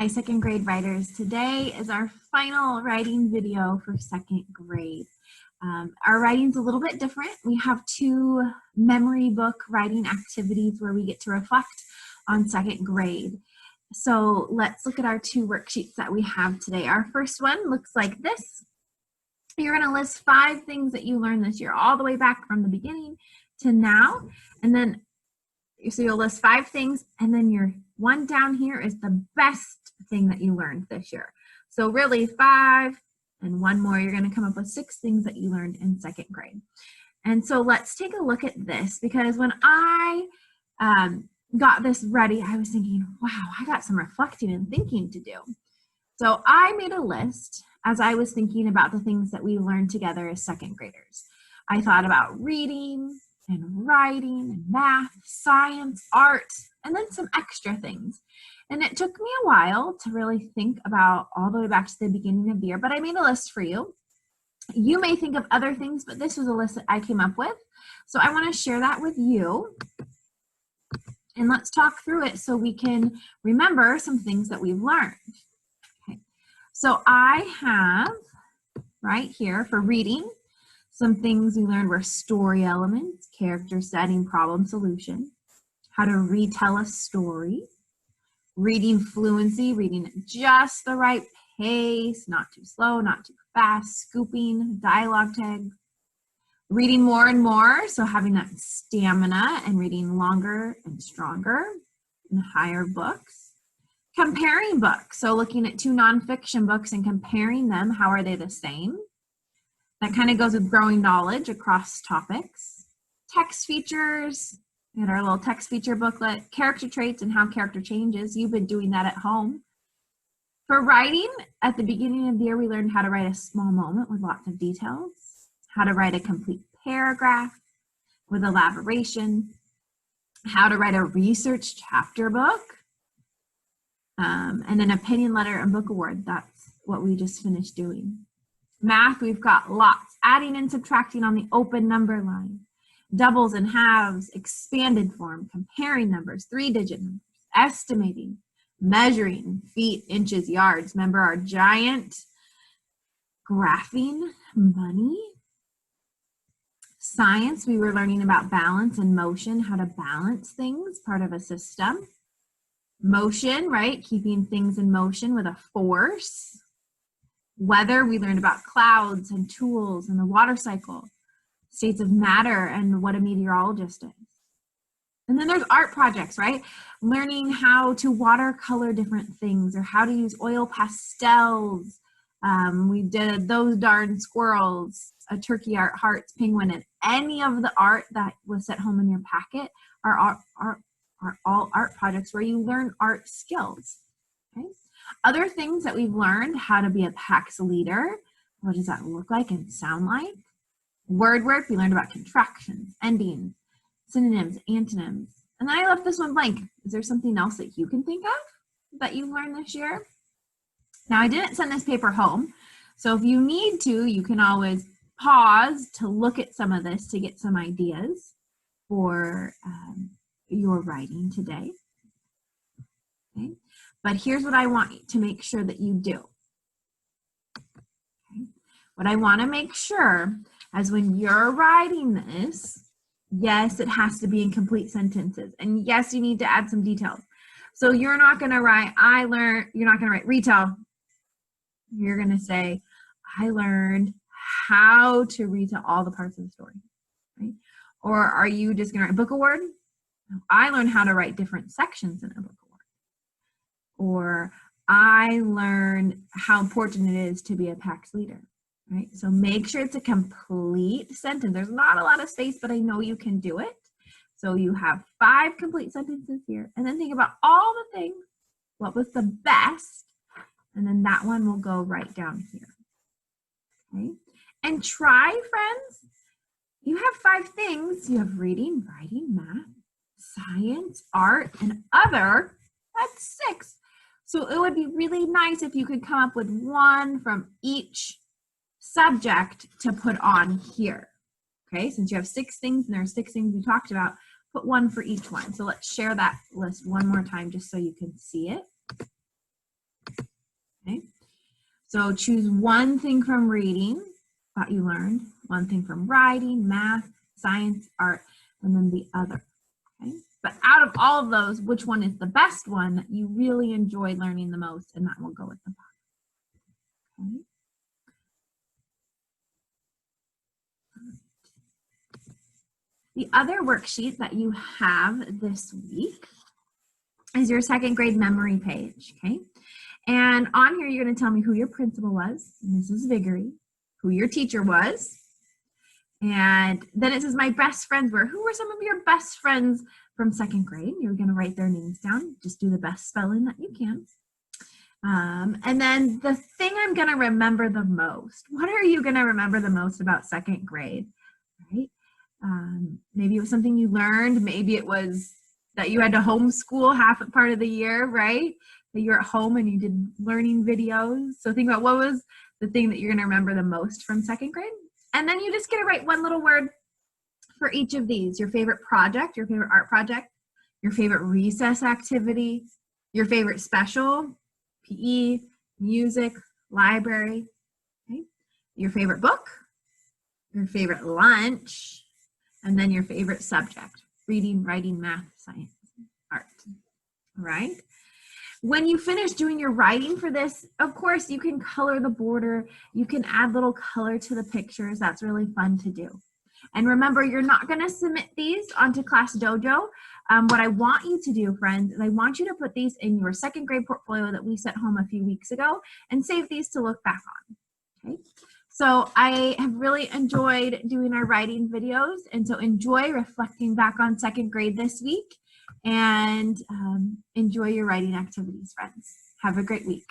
Hi, second grade writers. Today is our final writing video for second grade. Our writing's a little bit different. We have two memory book writing activities where we get to reflect on second grade. So let's look at our two worksheets that we have today. Our first one looks like this. You're going to list 5 things that you learned this year, all the way back from the beginning to now. And then, so you'll list 5 things, and then your one down here is the best thing that you learned this year. So really 5 and one more, you're going to come up with 6 things that you learned in second grade. And so let's take a look at this, because when I got this ready, I was thinking, wow, I got some reflecting and thinking to do. So I made a list as I was thinking about the things that we learned together as second graders. I thought about reading and writing and math, science, art, and then some extra things. And it took me a while to really think about all the way back to the beginning of the year, but I made a list for you. You may think of other things, but this was a list that I came up with. So I want to share that with you. And let's talk through it so we can remember some things that we've learned. Okay. So I have right here for reading, some things we learned were story elements, character setting, problem solution, how to retell a story, reading fluency, reading at just the right pace, not too slow, not too fast, scooping, dialogue tags, reading more and more, so having that stamina and reading longer and stronger and higher books. Comparing books, so looking at 2 nonfiction books and comparing them, how are they the same? That kind of goes with growing knowledge across topics. Text features, we had our little text feature booklet, character traits and how character changes. You've been doing that at home. For writing, at the beginning of the year, we learned how to write a small moment with lots of details, how to write a complete paragraph with elaboration, how to write a research chapter book, and an opinion letter and book award. That's what we just finished doing. Math, we've got lots. Adding and subtracting on the open number line. Doubles and halves, expanded form, comparing numbers, 3-digit numbers, estimating, measuring, feet, inches, yards. Remember our giant graphing, money. Science, we were learning about balance and motion, how to balance things, part of a system. Motion, right? Keeping things in motion with a force. Weather, we learned about clouds and tools and the water cycle, states of matter and what a meteorologist is. And then there's art projects, right? Learning how to watercolor different things or how to use oil pastels. We did those darn squirrels, a turkey art, hearts, penguin, and any of the art that was sent home in your packet are all art projects where you learn art skills. Okay. Other things that we've learned, how to be a PAX leader. What does that look like and sound like? Word work, we learned about contractions, endings, synonyms, antonyms. And then I left this one blank. Is there something else that you can think of that you've learned this year? Now, I didn't send this paper home, so if you need to, you can always pause to look at some of this to get some ideas for your writing today. Okay. But here's what I want to make sure that you do. Okay. What I want to make sure is when you're writing this, yes, it has to be in complete sentences. And yes, you need to add some details. So you're not going to write, you're not going to write retell. You're going to say, I learned how to retell all the parts of the story. Right? Or are you just going to write book award? I learned how to write different sections in a book award. Or I learned how important it is to be a PAX leader, right? So make sure it's a complete sentence. There's not a lot of space, but I know you can do it. So you have 5 complete sentences here, and then think about all the things. What was the best? And then that one will go right down here, okay? And try, friends, you have 5 things. You have reading, writing, math, science, art, and other. That's 6. So it would be really nice if you could come up with 1 from each subject to put on here. Okay, since you have 6 things and there are 6 things we talked about, put 1 for each one. So let's share that list one more time just so you can see it. Okay. So choose one thing from reading that you learned, one thing from writing, math, science, art, and then the other. Okay. But out of all of those, which one is the best one that you really enjoy learning the most, and that will go at the bottom. Okay. The other worksheet that you have this week is your second grade memory page, okay? And on here, you're gonna tell me who your principal was, Mrs. Viggory, who your teacher was, and then it says my best friends were. Who were some of your best friends from second grade? You're gonna write their names down. Just do the best spelling that you can. And then the thing I'm gonna remember the most. What are you gonna remember the most about second grade, right? Maybe it was something you learned. Maybe it was that you had to homeschool half a part of the year, right? That you're at home and you did learning videos. So think about what was the thing that you're gonna remember the most from second grade. And then you just get to write one little word for each of these. Your favorite project, your favorite art project, your favorite recess activity, your favorite special, PE, music, library, okay? Your favorite book, your favorite lunch, and then your favorite subject, reading, writing, math, science, art, all right? When you finish doing your writing for this, of course, you can color the border. You can add little color to the pictures. That's really fun to do. And remember, you're not going to submit these onto Class Dojo. What I want you to do, friends, is I want you to put these in your second grade portfolio that we sent home a few weeks ago and save these to look back on, okay? So I have really enjoyed doing our writing videos, and so enjoy reflecting back on second grade this week, and enjoy your writing activities, friends. Have a great week.